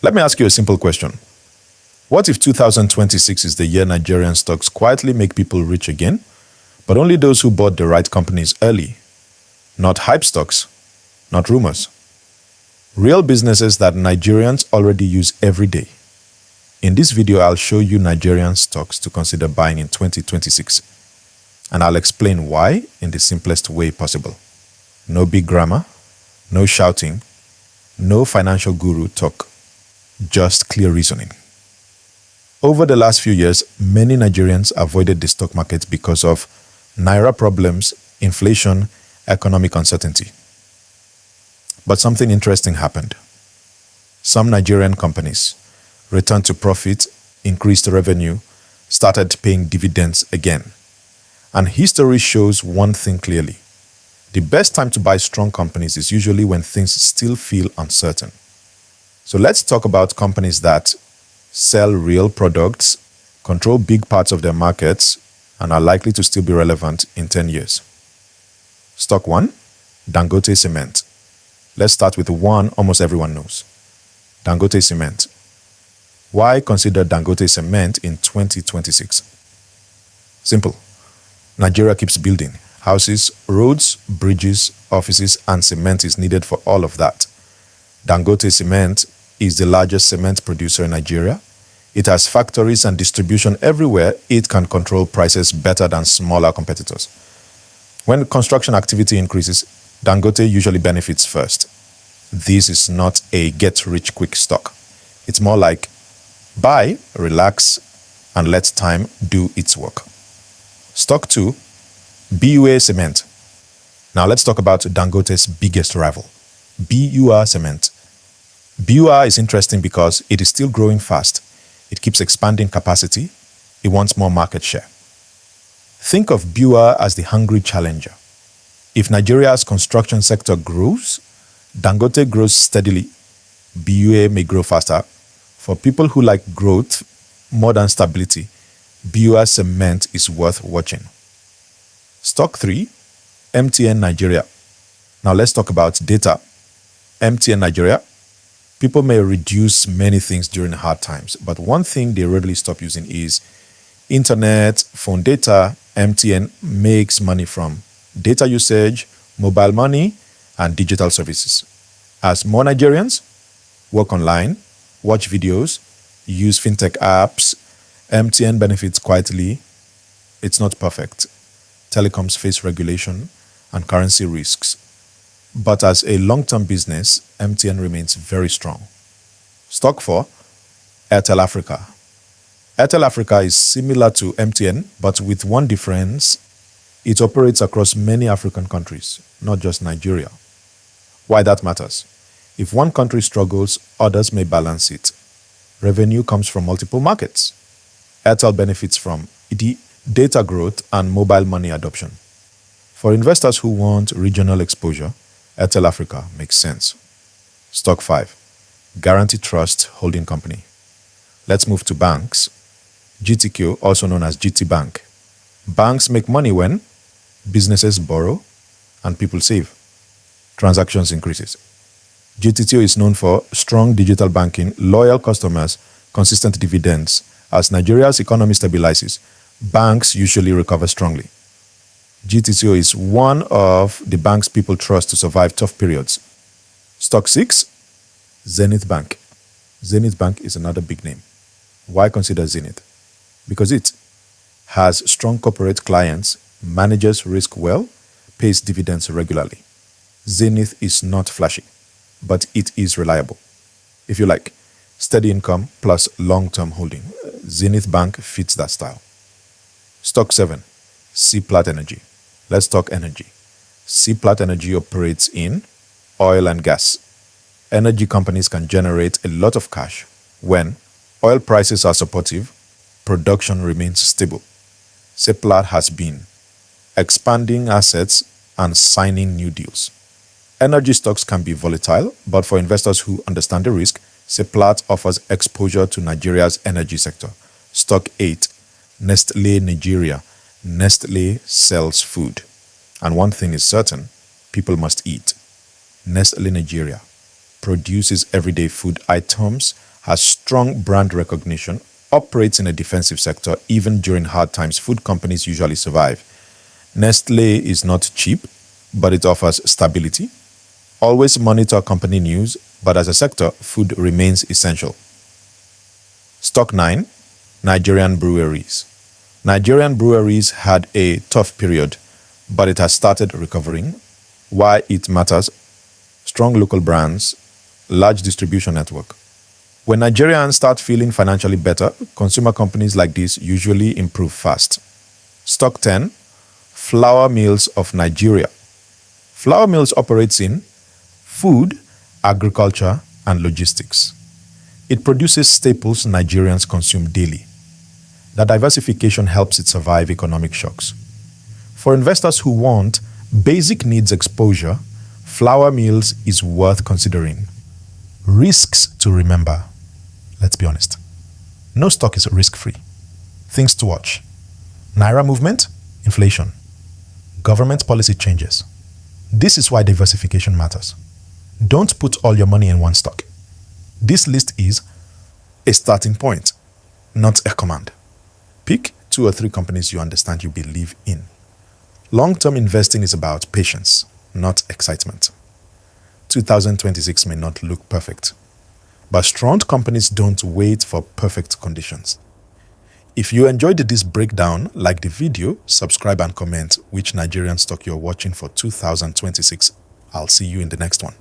Let me ask you a simple question. What if 2026 is the year Nigerian stocks quietly make people rich again, but only those who bought the right companies early? Not hype stocks, not rumors. Real businesses that Nigerians already use every day. In this video, I'll show you Nigerian stocks to consider buying in 2026. And I'll explain why in the simplest way possible. No big grammar, no shouting, no financial guru talk, just clear reasoning. Over the last few years, many Nigerians avoided the stock market because of naira problems, inflation, economic uncertainty. But something interesting happened. Some Nigerian companies returned to profit, increased revenue, started paying dividends again. And history shows one thing clearly. The best time to buy strong companies is usually when things still feel uncertain. So let's talk about companies that sell real products, control big parts of their markets, and are likely to still be relevant in 10 years. Stock 1, Dangote Cement. Let's start with the one almost everyone knows. Dangote Cement. Why consider Dangote Cement in 2026? Simple. Nigeria keeps building. Houses, roads, bridges, offices, and cement is needed for all of that. Dangote Cement is the largest cement producer in Nigeria. It has factories and distribution everywhere. It can control prices better than smaller competitors. When construction activity increases, Dangote usually benefits first. This is not a get-rich-quick stock. It's more like buy, relax, and let time do its work. Stock 2, BUA Cement. Now let's talk about Dangote's biggest rival, BUR Cement. BUR is interesting because it is still growing fast. It keeps expanding capacity. It wants more market share. Think of BUR as the hungry challenger. If Nigeria's construction sector grows, Dangote grows steadily. BUA may grow faster. For people who like growth more than stability, BUR Cement is worth watching. Stock 3, MTN Nigeria. Now let's talk about data. MTN Nigeria. People may reduce many things during hard times, but one thing they rarely stop using is internet, phone data. MTN makes money from data usage, mobile money, and digital services. As more Nigerians work online, watch videos, use fintech apps, MTN benefits quietly. It's not perfect. Telecoms face regulation and currency risks. But as a long-term business, MTN remains very strong. Stock 4, Airtel Africa. Airtel Africa is similar to MTN, but with one difference. It operates across many African countries, not just Nigeria. Why that matters? If one country struggles, others may balance it. Revenue comes from multiple markets. Airtel benefits from data growth and mobile money adoption. For investors who want regional exposure, Airtel Africa makes sense. Stock 5, Guarantee Trust Holding Company. Let's move to banks. GTQ, also known as GT Bank. Banks make money when businesses borrow and people save. Transactions increases. GTTO is known for strong digital banking, loyal customers, consistent dividends. As Nigeria's economy stabilizes, banks usually recover strongly. GTTO is one of the banks people trust to survive tough periods. Stock 6, Zenith Bank. Zenith Bank is another big name. Why consider Zenith? Because it has strong corporate clients, manages risk well, pays dividends regularly. Zenith is not flashy, but it is reliable. If you like, steady income plus long-term holding, Zenith Bank fits that style. Stock 7, Seplat Energy. Let's talk energy. Seplat Energy operates in oil and gas. Energy companies can generate a lot of cash when oil prices are supportive, production remains stable. Seplat has been expanding assets and signing new deals. Energy stocks can be volatile, but for investors who understand the risk, Seplat offers exposure to Nigeria's energy sector. Stock 8, Nestlé Nigeria. Nestlé sells food. And one thing is certain, people must eat. Nestlé Nigeria produces everyday food items has strong brand recognition, operates in a defensive sector. Even during hard times, food companies usually survive. Nestle is not cheap, but it offers stability. Always monitor company news, but as a sector, food remains essential. Stock 9, Nigerian breweries. Nigerian breweries had a tough period, but it has started recovering. Why it matters: strong local brands, large distribution network. When Nigerians start feeling financially better, consumer companies like this usually improve fast. Stock 10, Flour Mills of Nigeria. Flour Mills operates in food, agriculture, and logistics. It produces staples Nigerians consume daily. The diversification helps it survive economic shocks. For investors who want basic needs exposure, Flour Mills is worth considering. Risks to remember. Let's be honest. No stock is risk-free. Things to watch: Naira movement, inflation, government policy changes. This is why diversification matters. Don't put all your money in one stock. This list is a starting point, not a command. Pick 2 or 3 companies you understand you believe in. Long-term investing is about patience, not excitement. 2026 may not look perfect, but strong companies don't wait for perfect conditions. If you enjoyed this breakdown, like the video, subscribe and comment which Nigerian stock you're watching for 2026. I'll see you in the next one.